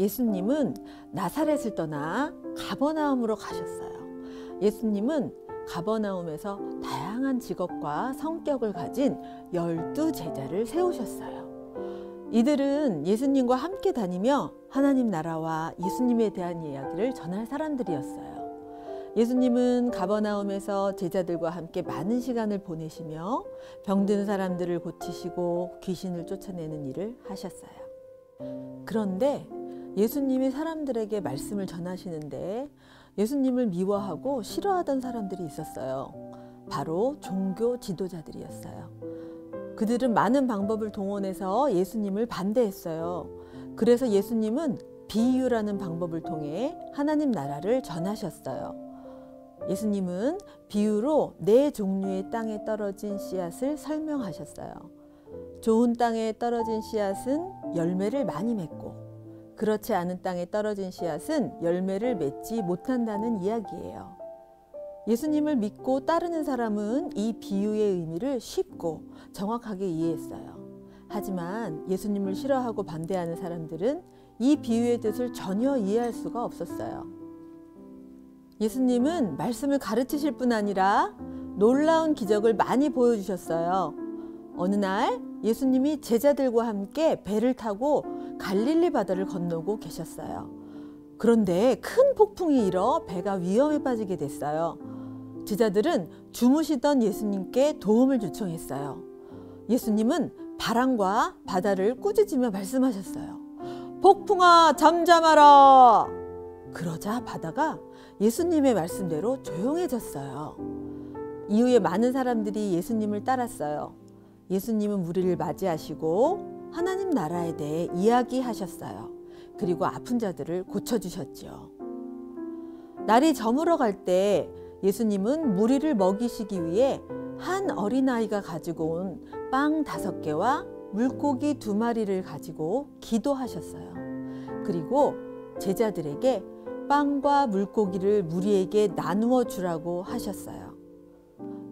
예수님은 나사렛을 떠나 가버나움으로 가셨어요. 예수님은 가버나움에서 다양한 직업과 성격을 가진 12제자를 세우셨어요. 이들은 예수님과 함께 다니며 하나님 나라와 예수님에 대한 이야기를 전할 사람들이었어요. 예수님은 가버나움에서 제자들과 함께 많은 시간을 보내시며 병든 사람들을 고치시고 귀신을 쫓아내는 일을 하셨어요. 그런데 예수님이 사람들에게 말씀을 전하시는데 예수님을 미워하고 싫어하던 사람들이 있었어요. 바로 종교 지도자들이었어요. 그들은 많은 방법을 동원해서 예수님을 반대했어요. 그래서 예수님은 비유라는 방법을 통해 하나님 나라를 전하셨어요. 예수님은 비유로 4종류의 땅에 떨어진 씨앗을 설명하셨어요. 좋은 땅에 떨어진 씨앗은 열매를 많이 맺고 그렇지 않은 땅에 떨어진 씨앗은 열매를 맺지 못한다는 이야기예요. 예수님을 믿고 따르는 사람은 이 비유의 의미를 쉽고 정확하게 이해했어요. 하지만 예수님을 싫어하고 반대하는 사람들은 이 비유의 뜻을 전혀 이해할 수가 없었어요. 예수님은 말씀을 가르치실 뿐 아니라 놀라운 기적을 많이 보여주셨어요. 어느 날 예수님이 제자들과 함께 배를 타고 갈릴리 바다를 건너고 계셨어요. 그런데 큰 폭풍이 일어 배가 위험에 빠지게 됐어요. 제자들은 주무시던 예수님께 도움을 요청했어요. 예수님은 바람과 바다를 꾸짖으며 말씀하셨어요. 폭풍아, 잠잠하라! 그러자 바다가 예수님의 말씀대로 조용해졌어요. 이후에 많은 사람들이 예수님을 따랐어요. 예수님은 무리를 맞이하시고 하나님 나라에 대해 이야기하셨어요. 그리고 아픈 자들을 고쳐주셨죠. 날이 저물어 갈 때 예수님은 무리를 먹이시기 위해 한 어린아이가 가지고 온 빵 5개와 물고기 2마리를 가지고 기도하셨어요. 그리고 제자들에게 빵과 물고기를 무리에게 나누어 주라고 하셨어요.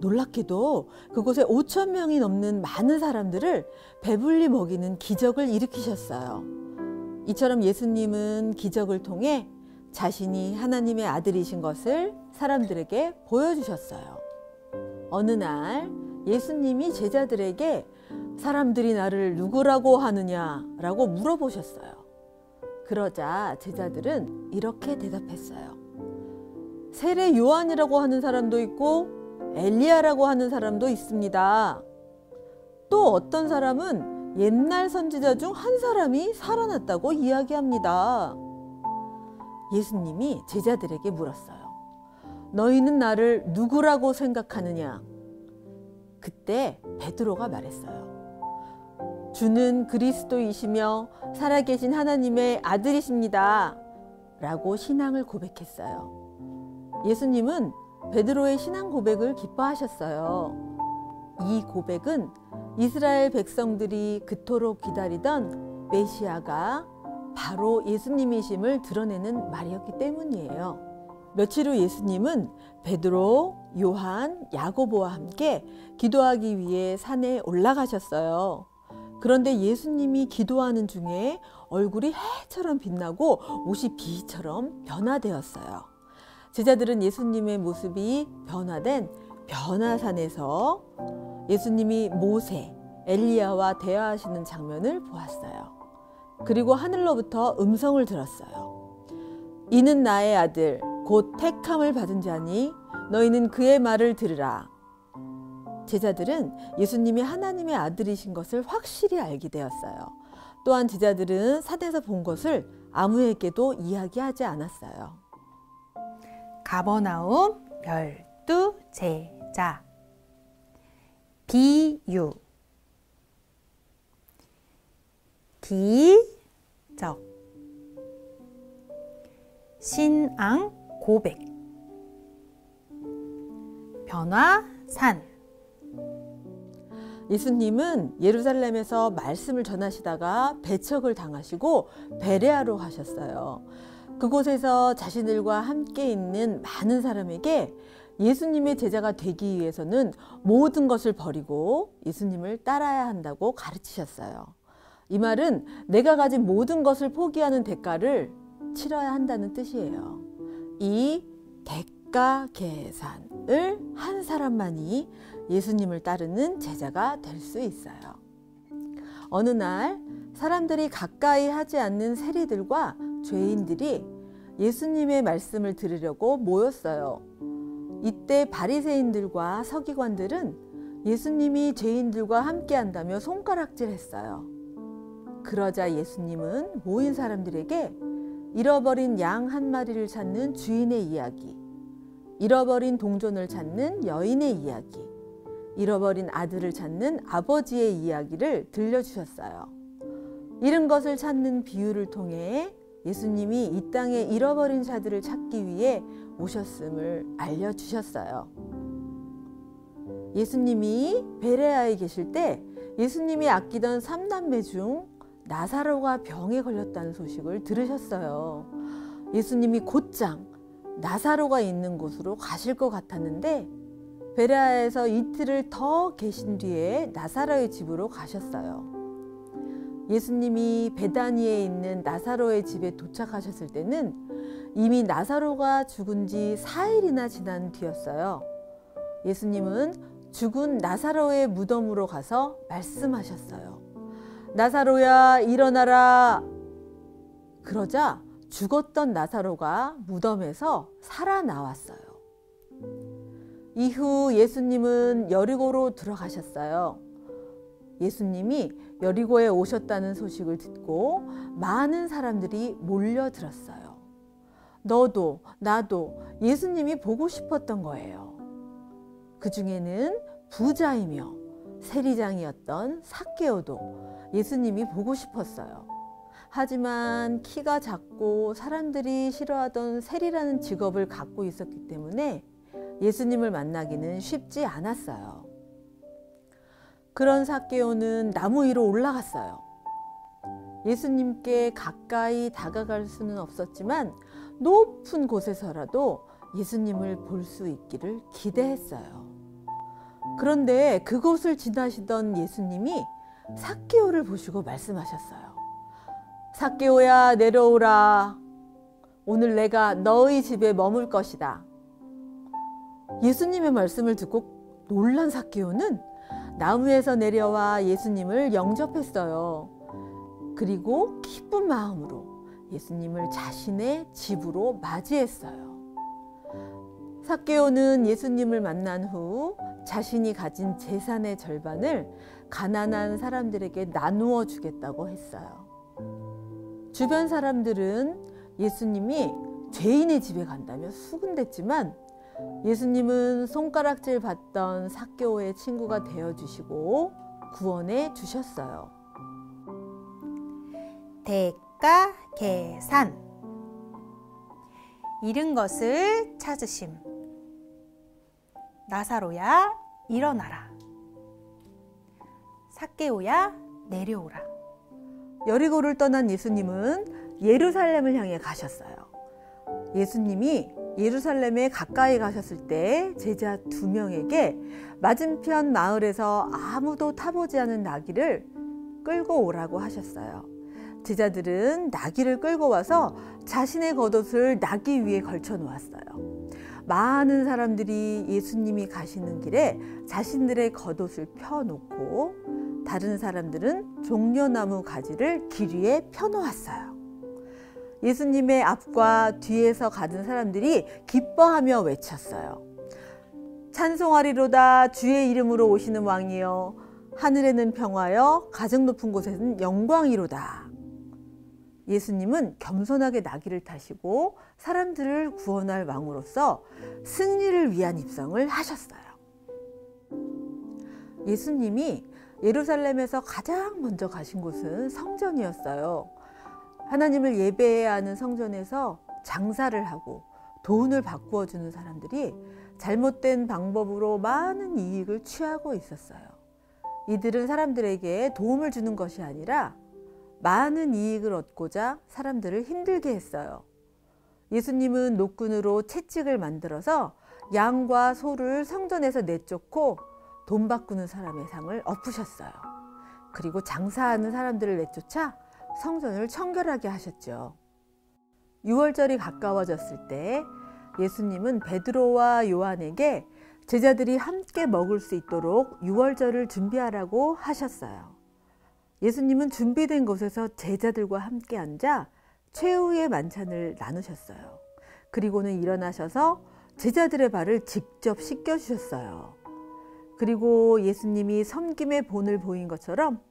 놀랍게도 그곳에 5,000명이 넘는 많은 사람들을 배불리 먹이는 기적을 일으키셨어요. 이처럼 예수님은 기적을 통해 자신이 하나님의 아들이신 것을 사람들에게 보여주셨어요. 어느 날 예수님이 제자들에게 사람들이 나를 누구라고 하느냐라고 물어보셨어요. 그러자 제자들은 이렇게 대답했어요. 세례 요한이라고 하는 사람도 있고 엘리야라고 하는 사람도 있습니다. 또 어떤 사람은 옛날 선지자 중 한 사람이 살아났다고 이야기합니다. 예수님이 제자들에게 물었어요. 너희는 나를 누구라고 생각하느냐? 그때 베드로가 말했어요. 주는 그리스도이시며 살아계신 하나님의 아들이십니다. 라고 신앙을 고백했어요. 예수님은 베드로의 신앙 고백을 기뻐하셨어요. 이 고백은 이스라엘 백성들이 그토록 기다리던 메시아가 바로 예수님이심을 드러내는 말이었기 때문이에요. 며칠 후 예수님은 베드로, 요한, 야고보와 함께 기도하기 위해 산에 올라가셨어요. 그런데 예수님이 기도하는 중에 얼굴이 해처럼 빛나고 옷이 비처럼 변화되었어요. 제자들은 예수님의 모습이 변화된 변화산에서 예수님이 모세, 엘리야와 대화하시는 장면을 보았어요. 그리고 하늘로부터 음성을 들었어요. 이는 나의 아들, 곧 택함을 받은 자니 너희는 그의 말을 들으라. 제자들은 예수님이 하나님의 아들이신 것을 확실히 알게 되었어요. 또한 제자들은 산에서 본 것을 아무에게도 이야기하지 않았어요. 가버나움 12제자. 비유, 기적, 신앙 고백, 변화산. 예수님은 예루살렘에서 말씀을 전하시다가 배척을 당하시고 베레아로 가셨어요. 그곳에서 자신들과 함께 있는 많은 사람에게 예수님의 제자가 되기 위해서는 모든 것을 버리고 예수님을 따라야 한다고 가르치셨어요. 이 말은 내가 가진 모든 것을 포기하는 대가를 치러야 한다는 뜻이에요. 이 대가 계산을 한 사람만이 예수님을 따르는 제자가 될 수 있어요. 어느 날 사람들이 가까이 하지 않는 세리들과 죄인들이 예수님의 말씀을 들으려고 모였어요. 이때 바리새인들과 서기관들은 예수님이 죄인들과 함께 한다며 손가락질했어요. 그러자 예수님은 모인 사람들에게 잃어버린 양 한 마리를 찾는 주인의 이야기, 잃어버린 동전을 찾는 여인의 이야기, 잃어버린 아들을 찾는 아버지의 이야기를 들려주셨어요. 잃은 것을 찾는 비유를 통해 예수님이 이 땅에 잃어버린 자들을 찾기 위해 오셨음을 알려주셨어요. 예수님이 베레아에 계실 때 예수님이 아끼던 3남매 중 나사로가 병에 걸렸다는 소식을 들으셨어요. 예수님이 곧장 나사로가 있는 곳으로 가실 것 같았는데 베레아에서 이틀을 더 계신 뒤에 나사로의 집으로 가셨어요. 예수님이 베다니에 있는 나사로의 집에 도착하셨을 때는 이미 나사로가 죽은 지 4일이나 지난 뒤였어요. 예수님은 죽은 나사로의 무덤으로 가서 말씀하셨어요. 나사로야, 일어나라. 그러자 죽었던 나사로가 무덤에서 살아나왔어요. 이후 예수님은 여리고로 들어가셨어요. 예수님이 여리고에 오셨다는 소식을 듣고 많은 사람들이 몰려들었어요. 너도 나도 예수님이 보고 싶었던 거예요. 그 중에는 부자이며 세리장이었던 삭개오도 예수님이 보고 싶었어요. 하지만 키가 작고 사람들이 싫어하던 세리라는 직업을 갖고 있었기 때문에 예수님을 만나기는 쉽지 않았어요. 그런 삭개오는 나무 위로 올라갔어요. 예수님께 가까이 다가갈 수는 없었지만 높은 곳에서라도 예수님을 볼 수 있기를 기대했어요. 그런데 그곳을 지나시던 예수님이 삭개오를 보시고 말씀하셨어요. 삭개오야, 내려오라. 오늘 내가 너희 집에 머물 것이다. 예수님의 말씀을 듣고 놀란 삭개오는 나무에서 내려와 예수님을 영접했어요. 그리고 기쁜 마음으로 예수님을 자신의 집으로 맞이했어요. 삭개오는 예수님을 만난 후 자신이 가진 재산의 절반을 가난한 사람들에게 나누어 주겠다고 했어요. 주변 사람들은 예수님이 죄인의 집에 간다며 수군댔지만 예수님은 손가락질 받던 삭개오의 친구가 되어주시고 구원해 주셨어요. 대가 계산. 잃은 것을 찾으심. 나사로야, 일어나라. 삭개오야, 내려오라. 여리고를 떠난 예수님은 예루살렘을 향해 가셨어요. 예수님이 예루살렘에 가까이 가셨을 때 제자 2명에게 맞은편 마을에서 아무도 타보지 않은 나귀를 끌고 오라고 하셨어요. 제자들은 나귀를 끌고 와서 자신의 겉옷을 나귀 위에 걸쳐 놓았어요. 많은 사람들이 예수님이 가시는 길에 자신들의 겉옷을 펴놓고 다른 사람들은 종려나무 가지를 길 위에 펴놓았어요. 예수님의 앞과 뒤에서 가던 사람들이 기뻐하며 외쳤어요. 찬송하리로다. 주의 이름으로 오시는 왕이여. 하늘에는 평화여, 가장 높은 곳에는 영광이로다. 예수님은 겸손하게 나귀를 타시고 사람들을 구원할 왕으로서 승리를 위한 입성을 하셨어요. 예수님이 예루살렘에서 가장 먼저 가신 곳은 성전이었어요. 하나님을 예배해야 하는 성전에서 장사를 하고 돈을 바꾸어 주는 사람들이 잘못된 방법으로 많은 이익을 취하고 있었어요. 이들은 사람들에게 도움을 주는 것이 아니라 많은 이익을 얻고자 사람들을 힘들게 했어요. 예수님은 노끈으로 채찍을 만들어서 양과 소를 성전에서 내쫓고 돈 바꾸는 사람의 상을 엎으셨어요. 그리고 장사하는 사람들을 내쫓아 성전을 청결하게 하셨죠. 유월절이 가까워졌을 때 예수님은 베드로와 요한에게 제자들이 함께 먹을 수 있도록 유월절을 준비하라고 하셨어요. 예수님은 준비된 곳에서 제자들과 함께 앉아 최후의 만찬을 나누셨어요. 그리고는 일어나셔서 제자들의 발을 직접 씻겨주셨어요. 그리고 예수님이 섬김의 본을 보인 것처럼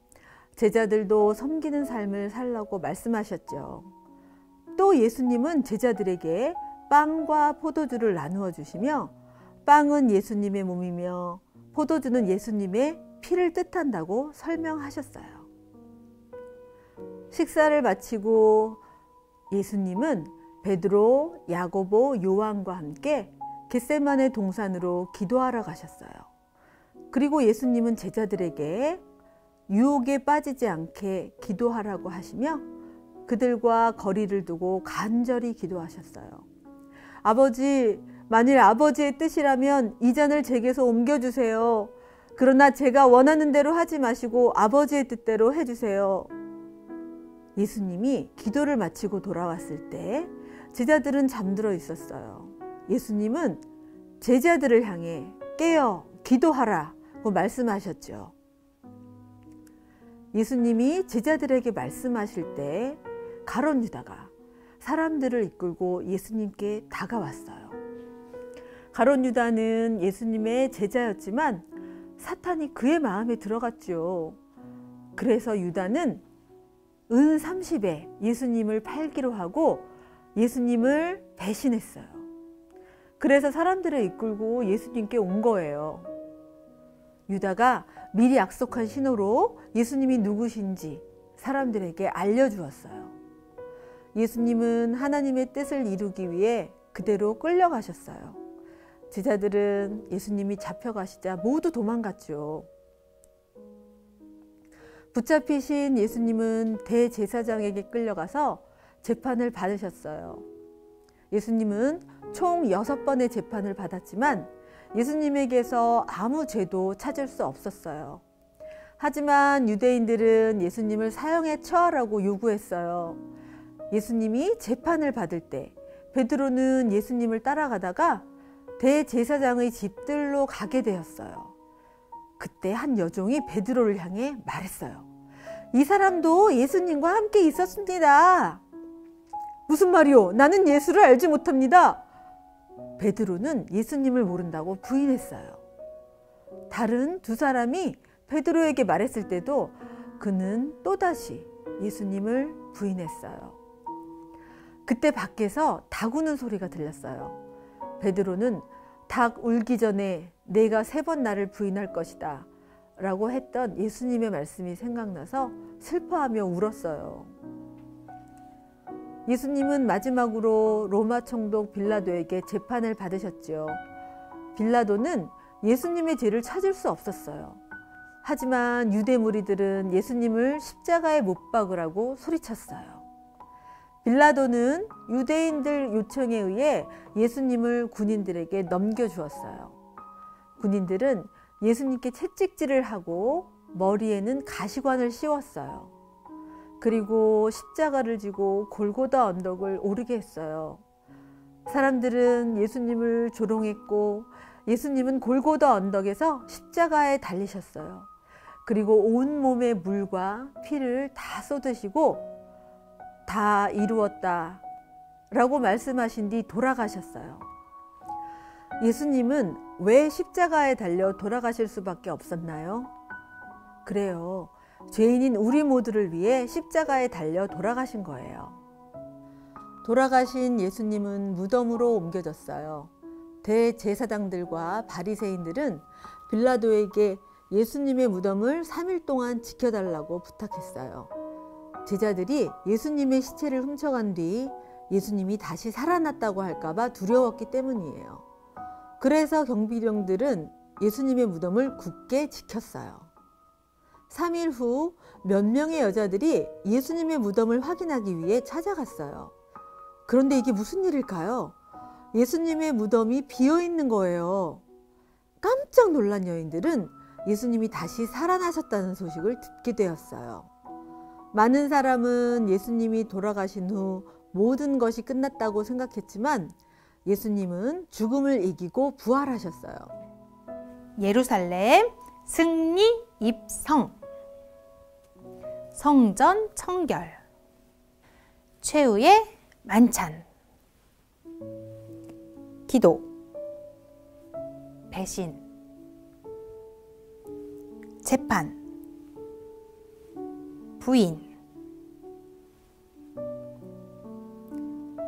제자들도 섬기는 삶을 살라고 말씀하셨죠. 또 예수님은 제자들에게 빵과 포도주를 나누어 주시며 빵은 예수님의 몸이며 포도주는 예수님의 피를 뜻한다고 설명하셨어요. 식사를 마치고 예수님은 베드로, 야고보, 요한과 함께 겟세마네 동산으로 기도하러 가셨어요. 그리고 예수님은 제자들에게 유혹에 빠지지 않게 기도하라고 하시며 그들과 거리를 두고 간절히 기도하셨어요. 아버지, 만일 아버지의 뜻이라면 이 잔을 제게서 옮겨주세요. 그러나 제가 원하는 대로 하지 마시고 아버지의 뜻대로 해주세요. 예수님이 기도를 마치고 돌아왔을 때 제자들은 잠들어 있었어요. 예수님은 제자들을 향해 깨어 기도하라고 말씀하셨죠. 예수님이 제자들에게 말씀하실 때 가룟 유다가 사람들을 이끌고 예수님께 다가왔어요. 가룟 유다는 예수님의 제자였지만 사탄이 그의 마음에 들어갔죠. 그래서 유다는 은 30에 예수님을 팔기로 하고 예수님을 배신했어요. 그래서 사람들을 이끌고 예수님께 온 거예요. 유다가 미리 약속한 신호로 예수님이 누구신지 사람들에게 알려주었어요. 예수님은 하나님의 뜻을 이루기 위해 그대로 끌려가셨어요. 제자들은 예수님이 잡혀가시자 모두 도망갔죠. 붙잡히신 예수님은 대제사장에게 끌려가서 재판을 받으셨어요. 예수님은 총 6번의 재판을 받았지만 예수님에게서 아무 죄도 찾을 수 없었어요. 하지만 유대인들은 예수님을 사형에 처하라고 요구했어요. 예수님이 재판을 받을 때 베드로는 예수님을 따라가다가 대제사장의 집들로 가게 되었어요. 그때 한 여종이 베드로를 향해 말했어요. 이 사람도 예수님과 함께 있었습니다. 무슨 말이요? 나는 예수를 알지 못합니다. 베드로는 예수님을 모른다고 부인했어요. 다른 두 사람이 베드로에게 말했을 때도 그는 또다시 예수님을 부인했어요. 그때 밖에서 닭 우는 소리가 들렸어요. 베드로는 닭 울기 전에 내가 3번 나를 부인할 것이다 라고 했던 예수님의 말씀이 생각나서 슬퍼하며 울었어요. 예수님은 마지막으로 로마 총독 빌라도에게 재판을 받으셨죠. 빌라도는 예수님의 죄를 찾을 수 없었어요. 하지만 유대 무리들은 예수님을 십자가에 못 박으라고 소리쳤어요. 빌라도는 유대인들 요청에 의해 예수님을 군인들에게 넘겨주었어요. 군인들은 예수님께 채찍질을 하고 머리에는 가시관을 씌웠어요. 그리고 십자가를 지고 골고다 언덕을 오르게 했어요. 사람들은 예수님을 조롱했고 예수님은 골고다 언덕에서 십자가에 달리셨어요. 그리고 온몸에 물과 피를 다 쏟으시고 다 이루었다 라고 말씀하신 뒤 돌아가셨어요. 예수님은 왜 십자가에 달려 돌아가실 수밖에 없었나요? 그래요. 죄인인 우리 모두를 위해 십자가에 달려 돌아가신 거예요. 돌아가신 예수님은 무덤으로 옮겨졌어요. 대제사장들과 바리새인들은 빌라도에게 예수님의 무덤을 3일 동안 지켜달라고 부탁했어요. 제자들이 예수님의 시체를 훔쳐간 뒤 예수님이 다시 살아났다고 할까봐 두려웠기 때문이에요. 그래서 경비병들은 예수님의 무덤을 굳게 지켰어요. 3일 후 몇 명의 여자들이 예수님의 무덤을 확인하기 위해 찾아갔어요. 그런데 이게 무슨 일일까요? 예수님의 무덤이 비어 있는 거예요. 깜짝 놀란 여인들은 예수님이 다시 살아나셨다는 소식을 듣게 되었어요. 많은 사람은 예수님이 돌아가신 후 모든 것이 끝났다고 생각했지만 예수님은 죽음을 이기고 부활하셨어요. 예루살렘 승리 입성. 성전 청결. 최후의 만찬. 기도. 배신. 재판. 부인.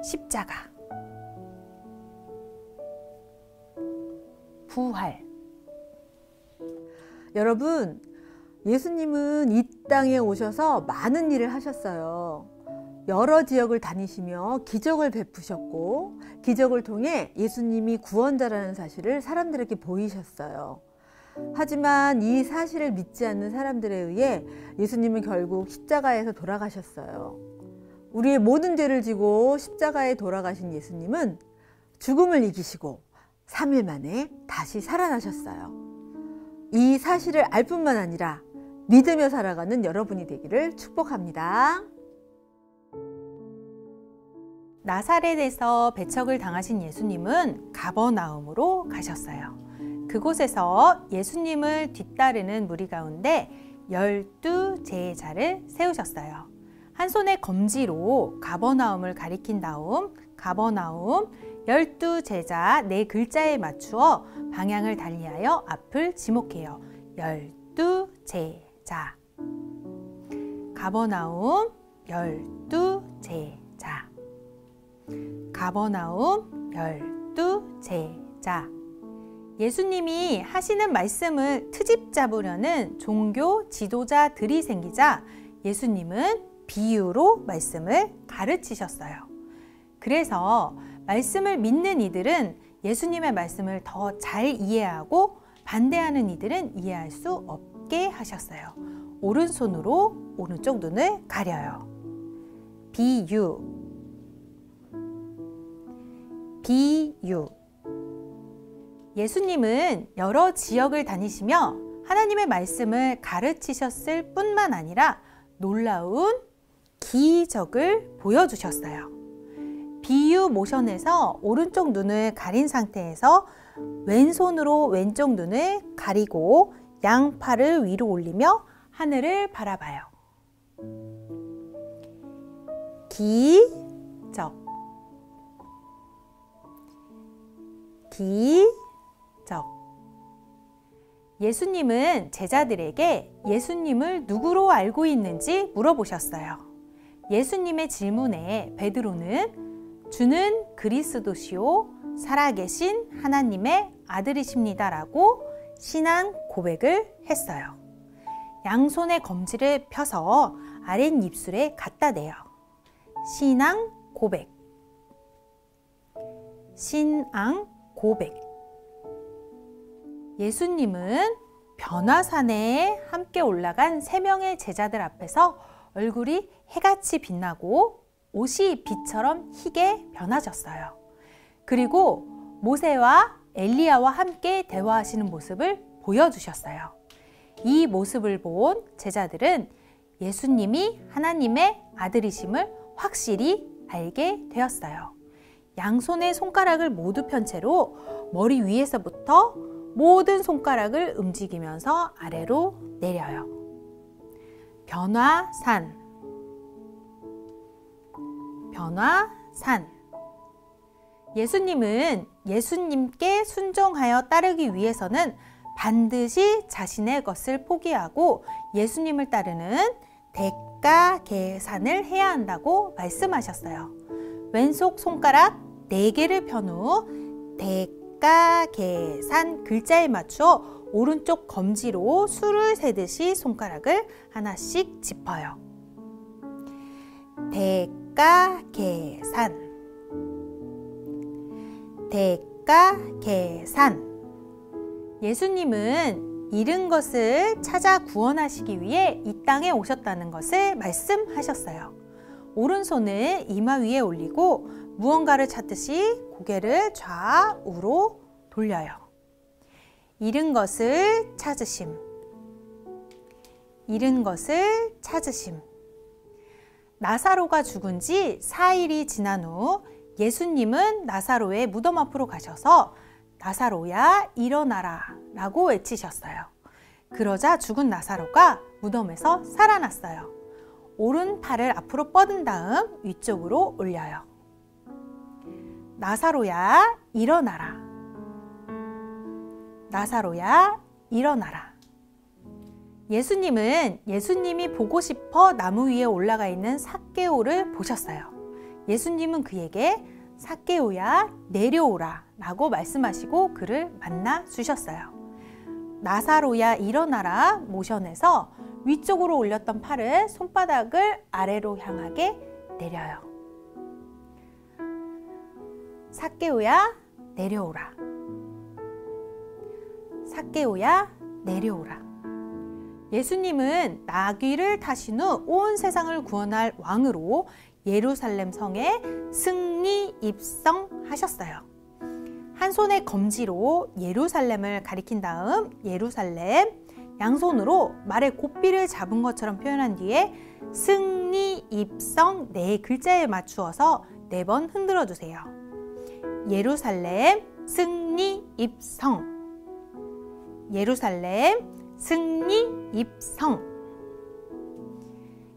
십자가. 부활. 여러분, 예수님은 이 땅에 오셔서 많은 일을 하셨어요. 여러 지역을 다니시며 기적을 베푸셨고 기적을 통해 예수님이 구원자라는 사실을 사람들에게 보이셨어요. 하지만 이 사실을 믿지 않는 사람들에 의해 예수님은 결국 십자가에서 돌아가셨어요. 우리의 모든 죄를 지고 십자가에 돌아가신 예수님은 죽음을 이기시고 3일 만에 다시 살아나셨어요. 이 사실을 알 뿐만 아니라 믿으며 살아가는 여러분이 되기를 축복합니다. 나사렛에서 배척을 당하신 예수님은 가버나움으로 가셨어요. 그곳에서 예수님을 뒤따르는 무리 가운데 12제자를 세우셨어요. 한 손에 검지로 가버나움을 가리킨 다음 가버나움 12제자 네 글자에 맞추어 방향을 달리하여 앞을 지목해요. 12제자. 가버나움 12제자. 가버나움 12제자. 예수님이 하시는 말씀을 트집 잡으려는 종교 지도자들이 생기자 예수님은 비유로 말씀을 가르치셨어요. 그래서 말씀을 믿는 이들은 예수님의 말씀을 더 잘 이해하고 반대하는 이들은 이해할 수 없게 하셨어요. 오른손으로 오른쪽 눈을 가려요. 비유. 비유. 예수님은 여러 지역을 다니시며 하나님의 말씀을 가르치셨을 뿐만 아니라 놀라운 기적을 보여주셨어요. 비유 모션에서 오른쪽 눈을 가린 상태에서 왼손으로 왼쪽 눈을 가리고 양팔을 위로 올리며 하늘을 바라봐요. 기적. 기적. 예수님은 제자들에게 예수님을 누구로 알고 있는지 물어보셨어요. 예수님의 질문에 베드로는 주는 그리스도시요 살아계신 하나님의 아들이십니다라고 신앙 고백을 했어요. 양손의 검지를 펴서 아랫입술에 갖다 대요. 신앙 고백. 신앙 고백. 예수님은 변화산에 함께 올라간 3명의 제자들 앞에서 얼굴이 해같이 빛나고 옷이 빛처럼 희게 변화졌어요. 그리고 모세와 엘리야와 함께 대화하시는 모습을 보여주셨어요. 이 모습을 본 제자들은 예수님이 하나님의 아들이심을 확실히 알게 되었어요. 양손의 손가락을 모두 편 채로 머리 위에서부터 모든 손가락을 움직이면서 아래로 내려요. 변화산. 변화산. 예수님은 예수님께 순종하여 따르기 위해서는 반드시 자신의 것을 포기하고 예수님을 따르는 대가 계산을 해야 한다고 말씀하셨어요. 왼손 손가락 4개를 편 후 대가 계산 글자에 맞추어 오른쪽 검지로 수를 세듯이 손가락을 하나씩 짚어요. 대가 계산. 대가 계산. 예수님은 잃은 것을 찾아 구원하시기 위해 이 땅에 오셨다는 것을 말씀하셨어요. 오른손을 이마 위에 올리고 무언가를 찾듯이 고개를 좌우로 돌려요. 잃은 것을 찾으심. 잃은 것을 찾으심. 나사로가 죽은 지 4일이 지난 후 예수님은 나사로의 무덤 앞으로 가셔서 나사로야 일어나라 라고 외치셨어요. 그러자 죽은 나사로가 무덤에서 살아났어요. 오른팔을 앞으로 뻗은 다음 위쪽으로 올려요. 나사로야 일어나라. 나사로야 일어나라. 예수님이 보고 싶어 나무 위에 올라가 있는 삭개오를 보셨어요. 예수님은 그에게 삭개오야 내려오라 라고 말씀하시고 그를 만나 주셨어요. 나사로야 일어나라 모션에서 위쪽으로 올렸던 팔을 손바닥을 아래로 향하게 내려요. 삭개오야 내려오라. 삭개오야 내려오라. 예수님은 나귀를 타신 후 온 세상을 구원할 왕으로 예루살렘 성에 승리 입성하셨어요. 한 손에 검지로 예루살렘을 가리킨 다음 예루살렘, 양손으로 말의 고삐를 잡은 것처럼 표현한 뒤에 승리 입성 네 글자에 맞추어서 4번 흔들어 주세요. 예루살렘 승리 입성. 예루살렘 승리 입성.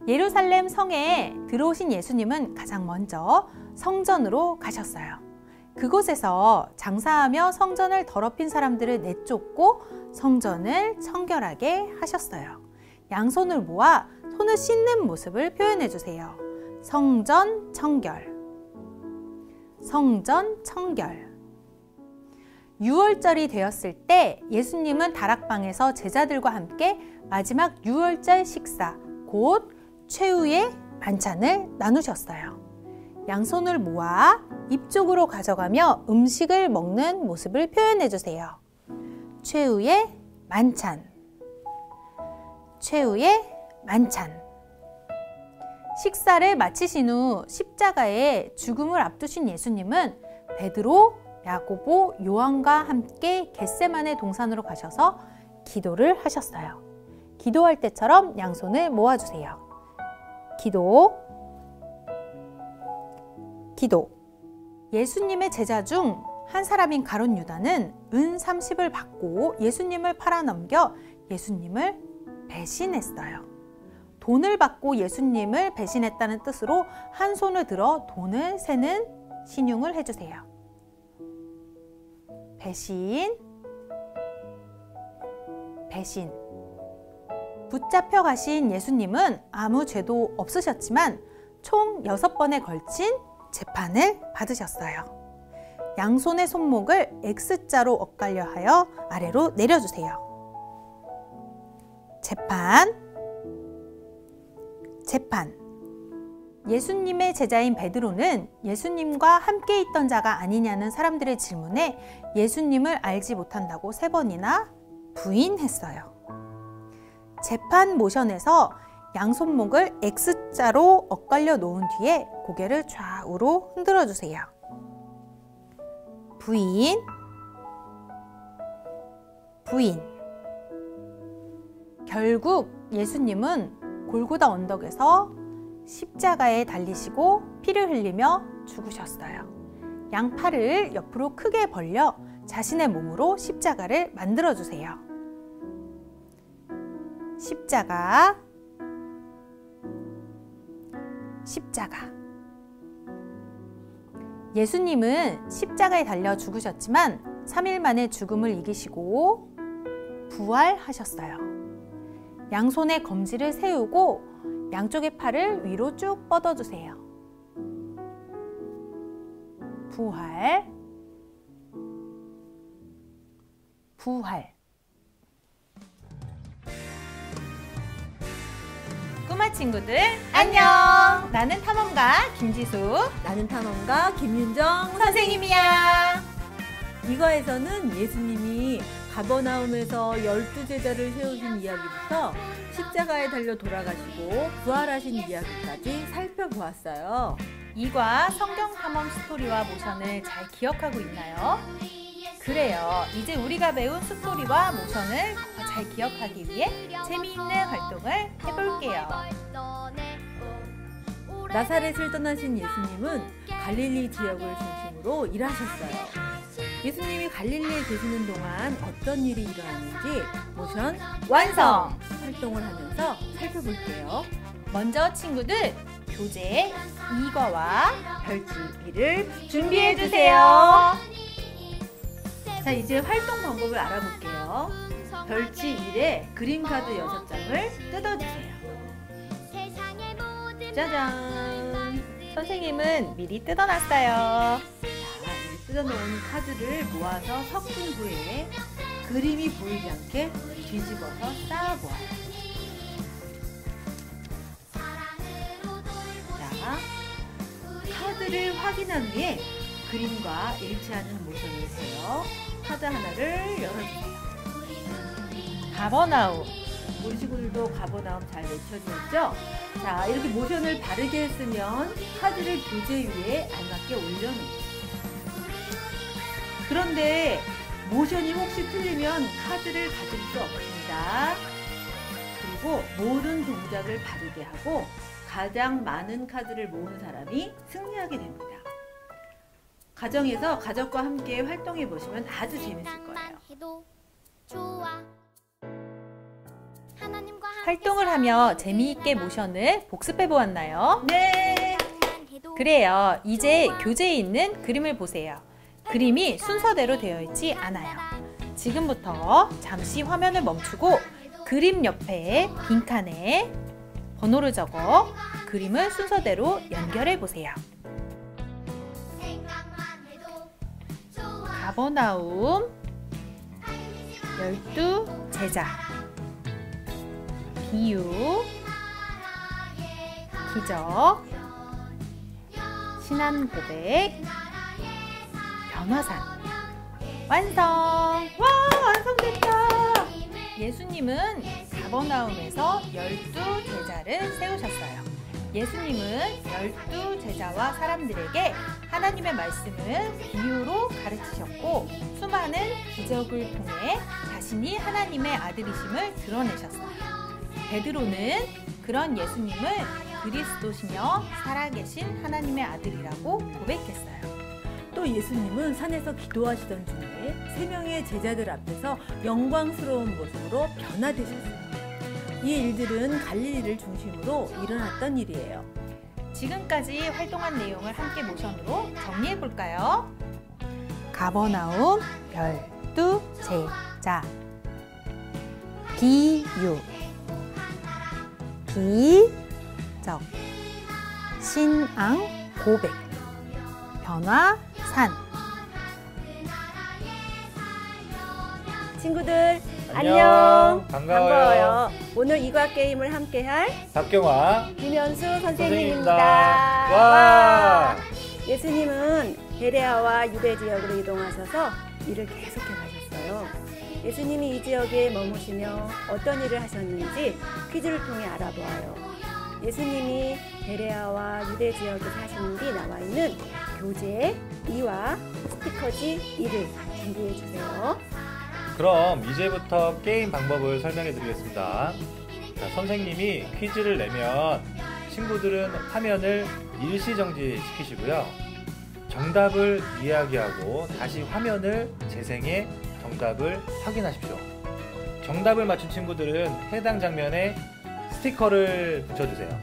예루살렘 성에 들어오신 예수님은 가장 먼저 성전으로 가셨어요. 그곳에서 장사하며 성전을 더럽힌 사람들을 내쫓고 성전을 청결하게 하셨어요. 양손을 모아 손을 씻는 모습을 표현해 주세요. 성전 청결. 성전 청결. 6월절이 되었을 때 예수님은 다락방에서 제자들과 함께 마지막 6월절 식사, 곧 최후의 만찬을 나누셨어요. 양손을 모아 입 쪽으로 가져가며 음식을 먹는 모습을 표현해 주세요. 최후의 만찬. 최후의 만찬. 식사를 마치신 후 십자가에 죽음을 앞두신 예수님은 베드로, 야고보, 요한과 함께 겟세마네 동산으로 가셔서 기도를 하셨어요. 기도할 때처럼 양손을 모아주세요. 기도, 기도. 예수님의 제자 중 한 사람인 가룟 유다는 은 30을 받고 예수님을 팔아넘겨 예수님을 배신했어요. 돈을 받고 예수님을 배신했다는 뜻으로 한 손을 들어 돈을 세는 신용을 해주세요. 배신, 배신. 붙잡혀 가신 예수님은 아무 죄도 없으셨지만 총 6번에 걸친 재판을 받으셨어요. 양손의 손목을 X자로 엇갈려 하여 아래로 내려주세요. 재판, 재판. 예수님의 제자인 베드로는 예수님과 함께 있던 자가 아니냐는 사람들의 질문에 예수님을 알지 못한다고 3번이나 부인했어요. 재판 모션에서 양손목을 X자로 엇갈려 놓은 뒤에 고개를 좌우로 흔들어 주세요. 부인, 부인. 결국 예수님은 골고다 언덕에서 십자가에 달리시고 피를 흘리며 죽으셨어요. 양팔을 옆으로 크게 벌려 자신의 몸으로 십자가를 만들어 주세요. 십자가, 십자가. 예수님은 십자가에 달려 죽으셨지만 3일 만에 죽음을 이기시고 부활하셨어요. 양손에 검지를 세우고 양쪽의 팔을 위로 쭉 뻗어주세요. 부활, 부활. 꼬마 친구들 안녕! 나는 탐험가 김지수, 나는 탐험가 김윤정 선생님이야. 이과에서는 예수님이 가버나움에서 12제자를 세우신 이야기부터 십자가에 달려 돌아가시고 부활하신 이야기까지 살펴보았어요. 이과 성경 탐험 스토리와 모션을 잘 기억하고 있나요? 그래요. 이제 우리가 배운 스토리와 모션을 더 잘 기억하기 위해 재미있는 활동을 해볼게요. 나사렛을 떠나신 예수님은 갈릴리 지역을 중심으로 일하셨어요. 예수님이 갈릴리에 계시는 동안 어떤 일이 일어났는지 모션 완성! 활동을 하면서 살펴볼게요. 먼저 친구들 교재 2과와 별지 1을 준비해주세요. 자, 이제 활동 방법을 알아볼게요. 별지 1에 그림카드 6장을 뜯어주세요. 짜잔! 선생님은 미리 뜯어놨어요. 자, 이 뜯어놓은 카드를 모아서 섞은 후에 그림이 보이지 않게 뒤집어서 쌓아보아요. 자, 카드를 확인한 후에 그림과 일치하는 모션을 세요. 카드 하나를 열어주세요. 가버나움. 우리 친구들도 가버나움 잘 외쳐주셨죠? 자, 이렇게 모션을 바르게 했으면 카드를 교재 위에 알맞게 올려놓으세요. 그런데 모션이 혹시 틀리면 카드를 가질 수 없습니다. 그리고 모든 동작을 바르게 하고 가장 많은 카드를 모은 사람이 승리하게 됩니다. 가정에서 가족과 함께 활동해 보시면 아주 재밌을 거예요. 활동을 하며 재미있게 모션을 복습해 보았나요? 네. 그래요. 이제 교재에 있는 그림을 보세요. 그림이 순서대로 되어 있지 않아요. 지금부터 잠시 화면을 멈추고 그림 옆에 빈칸에 번호를 적어 그림을 순서대로 연결해 보세요. 가버나움, 12제자, 비유, 기적, 신앙고백, 변화산. 완성! 와, 완성됐다! 예수님은 가버나움에서 12제자를 세우셨어요. 예수님은 12제자와 사람들에게 하나님의 말씀을 비유로 가르치셨고 수많은 기적을 통해 자신이 하나님의 아들이심을 드러내셨어요. 베드로는 그런 예수님을 그리스도시며 살아계신 하나님의 아들이라고 고백했어요. 또 예수님은 산에서 기도하시던 중에 3명의 제자들 앞에서 영광스러운 모습으로 변화되셨어요. 이 일들은 갈릴리를 중심으로 일어났던 일이에요. 지금까지 활동한 내용을 함께 모션으로 정리해 볼까요? 가버나움 12제자, 비유, 기적, 신앙 고백, 변화산. 친구들 안녕. 반가워요. 오늘 이과 게임을 함께할 박경화 김현수 선생님입니다. 선생님입니다. 와! 예수님은 베레아와 유대 지역으로 이동하셔서 일을 계속해 가셨어요. 예수님이 이 지역에 머무시며 어떤 일을 하셨는지 퀴즈를 통해 알아보아요. 예수님이 베레아와 유대 지역에 사시는 게 나와 있는 교재 2와 스티커지 1을 준비해 주세요. 그럼 이제부터 게임 방법을 설명해 드리겠습니다. 자, 선생님이 퀴즈를 내면 친구들은 화면을 일시정지 시키시고요. 정답을 이야기하고 다시 화면을 재생해 정답을 확인하십시오. 정답을 맞춘 친구들은 해당 장면에 스티커를 붙여주세요.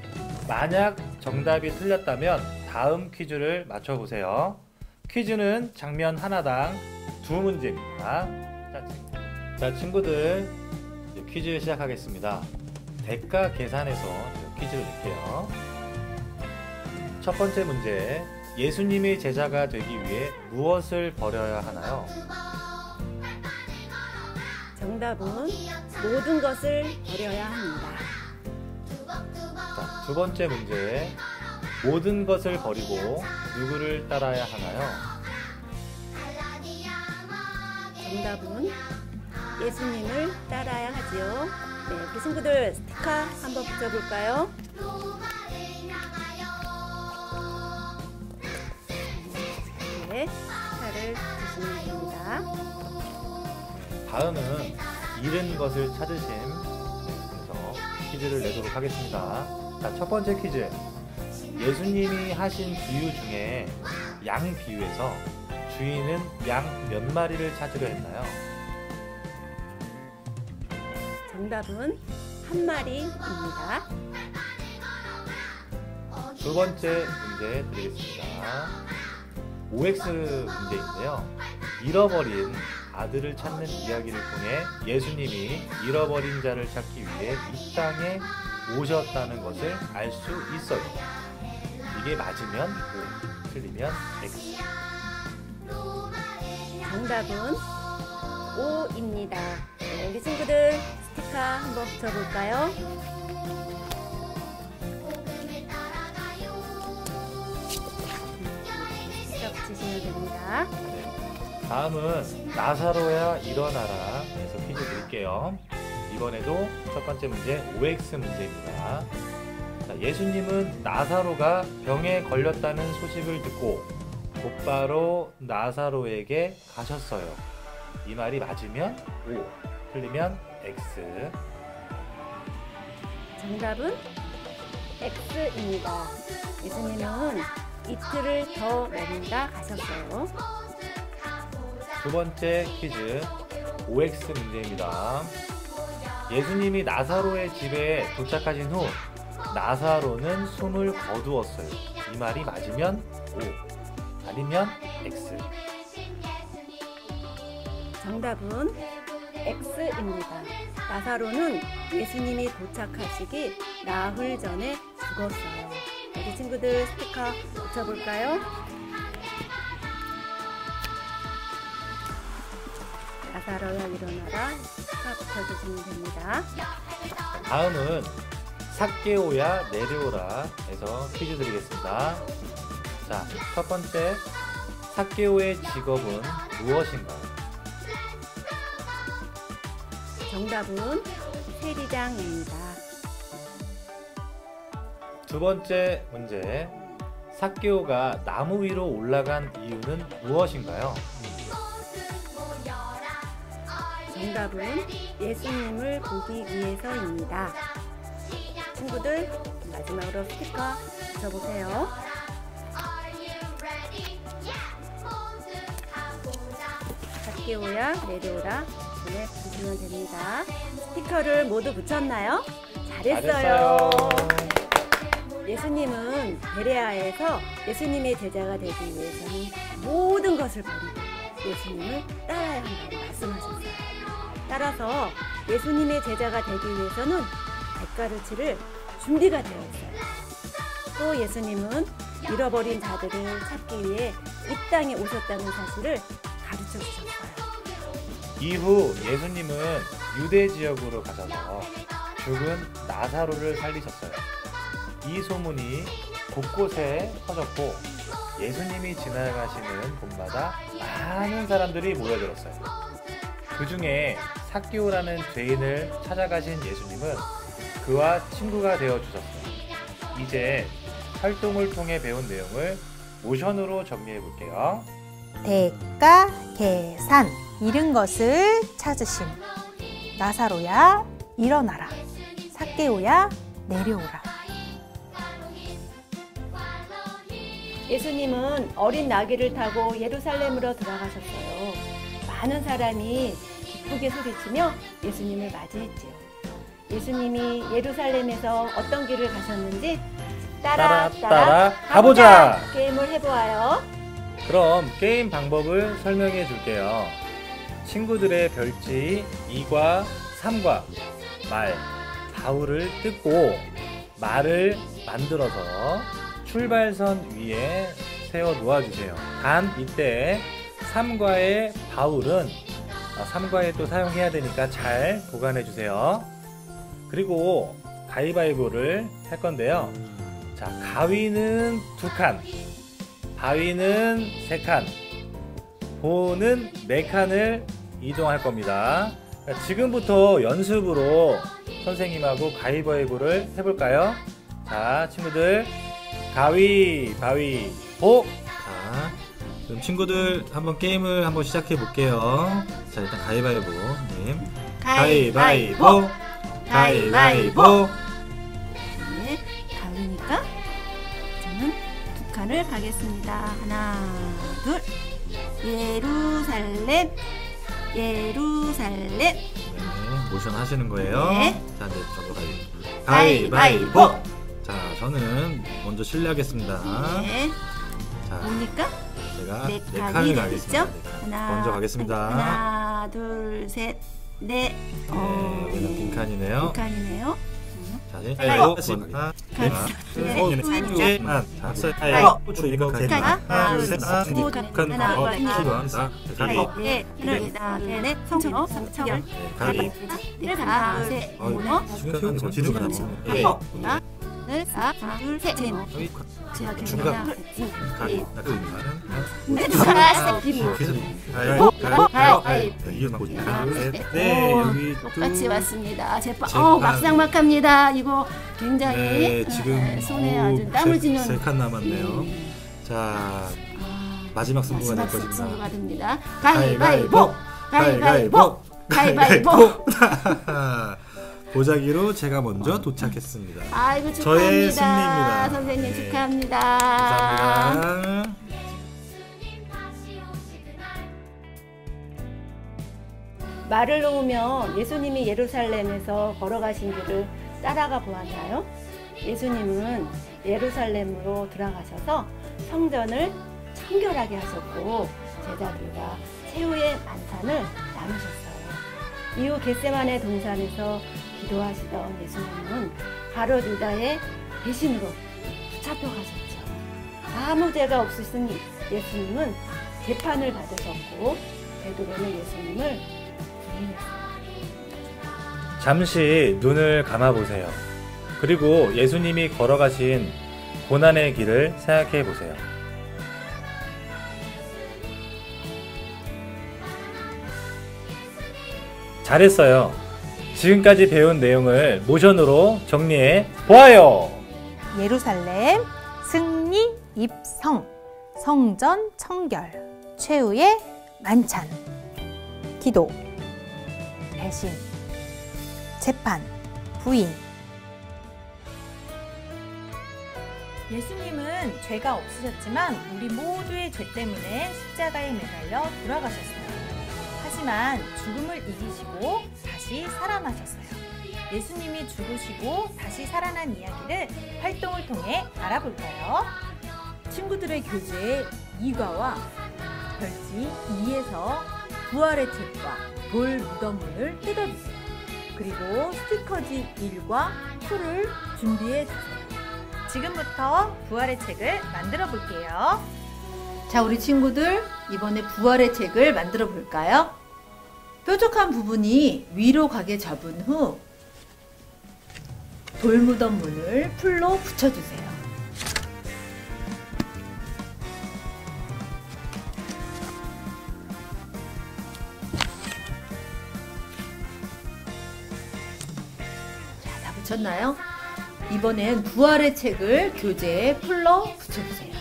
만약 정답이 틀렸다면 다음 퀴즈를 맞춰보세요. 퀴즈는 장면 하나당 2문제입니다. 자, 친구들 퀴즈 시작하겠습니다. 대가 계산해서 퀴즈를 낼게요. 첫 번째 문제, 예수님의 제자가 되기 위해 무엇을 버려야 하나요? 정답은 모든 것을 버려야 합니다. 자, 두 번째 문제, 모든 것을 버리고 누구를 따라야 하나요? 정답은 예수님을 따라야 하지요. 네, 그 친구들 스티커 한번 붙여볼까요? 네, 자, 스티커를 주시면 됩니다. 다음은 잃은 것을 찾으심. 그래서 퀴즈를 내도록 하겠습니다. 자, 첫 번째 퀴즈. 예수님이 하신 비유 중에 양 비유에서 주인은 양 몇 마리를 찾으려 했나요? 정답은 한 마리입니다. 두 번째 문제 드리겠습니다. OX 문제인데요. 잃어버린 아들을 찾는 이야기를 통해 예수님이 잃어버린 자를 찾기 위해 이 땅에 오셨다는 것을 알 수 있어요. 이게 맞으면 O, 틀리면 X. 정답은 O입니다. 네, 우리 친구들 스티커 한번 붙여볼까요? 스티커 붙이시면 됩니다. 다음은 나사로야 일어나라 에서 퀴즈 드릴게요. 이번에도 첫 번째 문제 OX 문제입니다. 자, 예수님은 나사로가 병에 걸렸다는 소식을 듣고 곧바로 나사로에게 가셨어요. 이 말이 맞으면 O, 틀리면 X. 정답은 X입니다. 예수님은 이틀을 더 머물다 가셨어요. 두 번째 퀴즈 OX 문제입니다. 예수님이 나사로의 집에 도착하신 후 나사로는 숨을 거두었어요. 이 말이 맞으면 O, 아니면 X. 정답은 X입니다. 나사로는 예수님이 도착하시기 나흘 전에 죽었어요. 우리 친구들 스티커 붙여볼까요? 나사로야 일어나라 스티커 붙여주시면 됩니다. 다음은 삭개오야 내려오라 에서 퀴즈 드리겠습니다. 자, 첫 번째 삭개오의 직업은 무엇인가요? 정답은 세리장입니다. 두 번째 문제 삭개오가 나무 위로 올라간 이유는 무엇인가요? 정답은 예수님을 보기 위해서입니다. 친구들 마지막으로 스티커 붙여보세요. 삭개오야 내려오라 네, 붙이면 됩니다. 스티커를 모두 붙였나요? 잘했어요. 예수님은 베레아에서 예수님의 제자가 되기 위해서는 모든 것을 버리고 예수님을 따라야 한다고 말씀하셨어요. 따라서 예수님의 제자가 되기 위해서는 대가를 치를 준비가 되어 있어요. 또 예수님은 잃어버린 자들을 찾기 위해 이 땅에 오셨다는 사실을 가르쳐 주셨어요. 이후 예수님은 유대 지역으로 가셔서 죽은 나사로를 살리셨어요. 이 소문이 곳곳에 퍼졌고 예수님이 지나가시는 곳마다 많은 사람들이 모여들었어요. 그 중에 삭개오라는 죄인을 찾아가신 예수님은 그와 친구가 되어 주셨어요. 이제 활동을 통해 배운 내용을 모션으로 정리해 볼게요. 대가, 계산, 잃은 것을 찾으심. 나사로야 일어나라. 삭개오야 내려오라. 예수님은 어린 나귀를 타고 예루살렘으로 들어가셨어요. 많은 사람이 기쁘게 소리치며 예수님을 맞이했지요. 예수님이 예루살렘에서 어떤 길을 가셨는지 따라 가보자. 게임을 해보아요. 그럼 게임 방법을 설명해 줄게요. 친구들의 별지 2과 3과 말, 바울을 뜯고 말을 만들어서 출발선 위에 세워 놓아주세요. 단 이때 3과의 바울은 3과에 또 사용해야 되니까 잘 보관해 주세요. 그리고 가위바위보를 할 건데요. 자, 가위는 2칸, 바위는 3칸, 보는 4칸을 이동할 겁니다. 지금부터 연습으로 선생님하고 가위바위보를 해볼까요? 자, 친구들 가위바위보. 자, 그럼 친구들 한번 게임을 한번 시작해 볼게요. 자, 일단 가위바위보님. 가위바위보. 가위바위보. 네, 가위니까 저는 두 칸을 가겠습니다. 하나, 둘. 예루살렘, 예루살렘. 네, 모션 하시는 거예요. 네. 자, 이제 저도 가위바위보. 자, 저는 먼저 실례하겠습니다. 네. 자, 뭡니까? 제가 네 네 칸이 칸을 되겠죠? 가겠습니다. 먼저 가겠습니다. 하나, 둘, 셋, 넷. 네, 여기는 빈 칸이네요. 빈 칸이네요. 자, 네. 아이고. 하나, 네, 여기 똑같이 왔습니다. 제빵. 막상막합니다. 이거 굉장히 네, 지금 손에 아주 땀을 쥐는 세 칸 남았네요. 자, 마지막 승부가 될 마지막 것입니다. 승부가 됩니다. 가위바위보, 가위바위보, 가위바위보. 보자기로 제가 먼저 도착했습니다. 아이고 축하합니다. 저의 승리입니다. 선생님 네. 축하합니다. 감사합니다. 말을 놓으면 예수님이 예루살렘에서 걸어가신 길을 따라가 보았나요? 예수님은 예루살렘으로 들어가셔서 성전을 청결하게 하셨고 제자들과 최후의 만찬을 나누셨어요. 이후 겟세마네 동산에서 기도하시던 예수님은 바로 유다의 배신으로 붙잡혀 가셨죠. 아무 죄가 없으신 예수님은 재판을 받으셨고 베드로는 예수님을 부인했어요. 잠시 눈을 감아 보세요. 그리고 예수님이 걸어가신 고난의 길을 생각해 보세요. 잘했어요. 지금까지 배운 내용을 모션으로 정리해 보아요. 예루살렘, 승리, 입성, 성전 청결, 최후의 만찬, 기도, 배신, 재판, 부인. 예수님은 죄가 없으셨지만 우리 모두의 죄 때문에 십자가에 매달려 돌아가셨어요. 하지만 죽음을 이기시고 다시 살아나셨어요. 예수님이 죽으시고 다시 살아난 이야기를 활동을 통해 알아볼까요? 친구들의 교재에 2과와 별지 2에서 부활의 책과 돌 무덤문을 뜯어주세요. 그리고 스티커지 1과 2를 준비해 주세요. 지금부터 부활의 책을 만들어 볼게요. 자, 우리 친구들 이번에 부활의 책을 만들어 볼까요? 뾰족한 부분이 위로 가게 접은 후 돌무덤 문을 풀로 붙여주세요. 자, 다 붙였나요? 이번엔 부활의 책을 교재에 풀로 붙여주세요.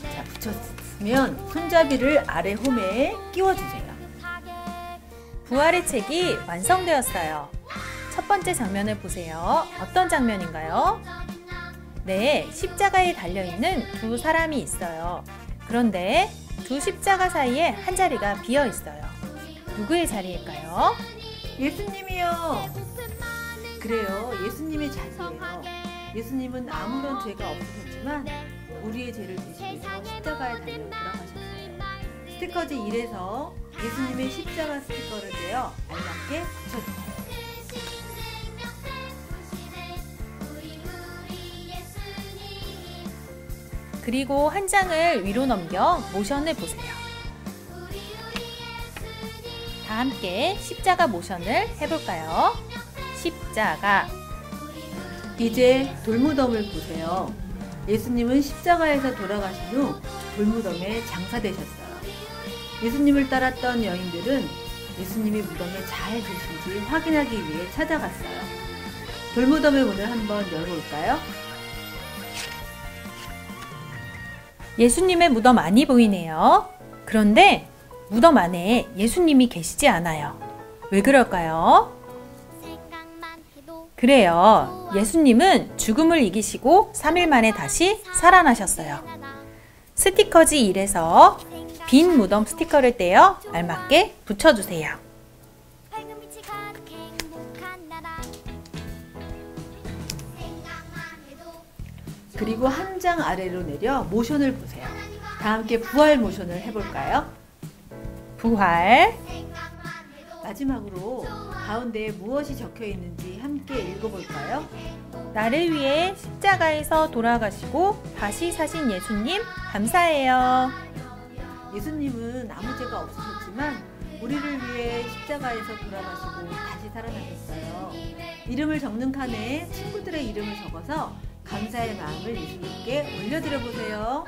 자, 붙였으면 손잡이를 아래 홈에 끼워주세요. 부활의 책이 완성되었어요. 첫 번째 장면을 보세요. 어떤 장면인가요? 네, 십자가에 달려있는 두 사람이 있어요. 그런데 두 십자가 사이에 한 자리가 비어 있어요. 누구의 자리일까요? 예수님이요. 그래요, 예수님의 자리예요. 예수님은 아무런 죄가 없으셨지만 우리의 죄를 지시면서 십자가에 달려 돌아가셨어요. 스티커지 1에서 예수님의 십자가 스티커를 떼어 알맞게 붙여주세요. 그리고 한 장을 위로 넘겨 모션을 보세요. 다 함께 십자가 모션을 해볼까요? 십자가. 이제 돌무덤을 보세요. 예수님은 십자가에서 돌아가신 후 돌무덤에 장사되셨어요. 예수님을 따랐던 여인들은 예수님이 무덤에 잘 계신지 확인하기 위해 찾아갔어요. 돌무덤의 문을 한번 열어볼까요? 예수님의 무덤 안이 보이네요. 그런데 무덤 안에 예수님이 계시지 않아요. 왜 그럴까요? 그래요. 예수님은 죽음을 이기시고 3일 만에 다시 살아나셨어요. 스티커지 1에서 빈 무덤 스티커를 떼어 알맞게 붙여주세요. 그리고 한 장 아래로 내려 모션을 보세요. 다 함께 부활 모션을 해볼까요? 부활. 마지막으로 가운데에 무엇이 적혀 있는지 함께 읽어볼까요? 나를 위해 십자가에서 돌아가시고 다시 사신 예수님 감사해요. 예수님은 아무 죄가 없으셨지만 우리를 위해 십자가에서 돌아가시고 다시 살아나셨어요. 이름을 적는 칸에 친구들의 이름을 적어서 감사의 마음을 예수님께 올려드려 보세요.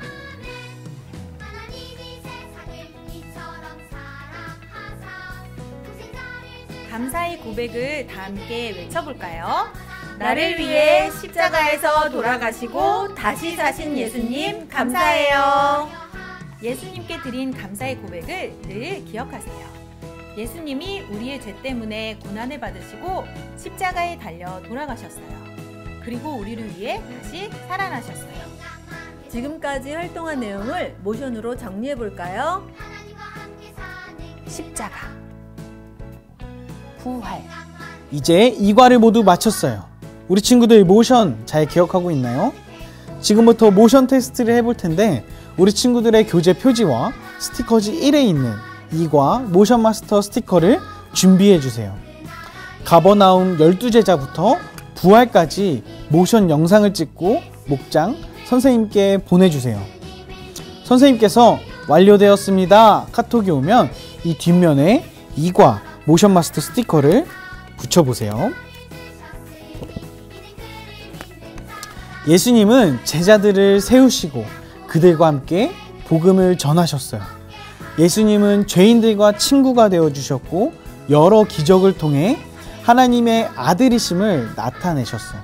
감사의 고백을 다 함께 외쳐볼까요? 나를 위해 십자가에서 돌아가시고 다시 사신 예수님 감사해요. 예수님께 드린 감사의 고백을 늘 기억하세요. 예수님이 우리의 죄 때문에 고난을 받으시고 십자가에 달려 돌아가셨어요. 그리고 우리를 위해 다시 살아나셨어요. 지금까지 활동한 내용을 모션으로 정리해 볼까요? 십자가, 부활. 이제 2과를 모두 마쳤어요. 우리 친구들 모션 잘 기억하고 있나요? 지금부터 모션 테스트를 해볼 텐데 우리 친구들의 교재 표지와 스티커지 1에 있는 2과 모션 마스터 스티커를 준비해 주세요. 가버나움 12제자부터 부활까지 모션 영상을 찍고 목장 선생님께 보내주세요. 선생님께서 완료되었습니다 카톡이 오면 이 뒷면에 2과 모션 마스터 스티커를 붙여보세요. 예수님은 제자들을 세우시고 그들과 함께 복음을 전하셨어요. 예수님은 죄인들과 친구가 되어주셨고 여러 기적을 통해 하나님의 아들이심을 나타내셨어요.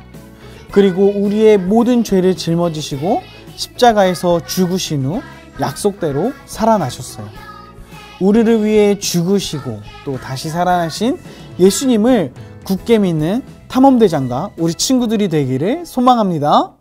그리고 우리의 모든 죄를 짊어지시고 십자가에서 죽으신 후 약속대로 살아나셨어요. 우리를 위해 죽으시고 또 다시 살아나신 예수님을 굳게 믿는 탐험대장과 우리 친구들이 되기를 소망합니다.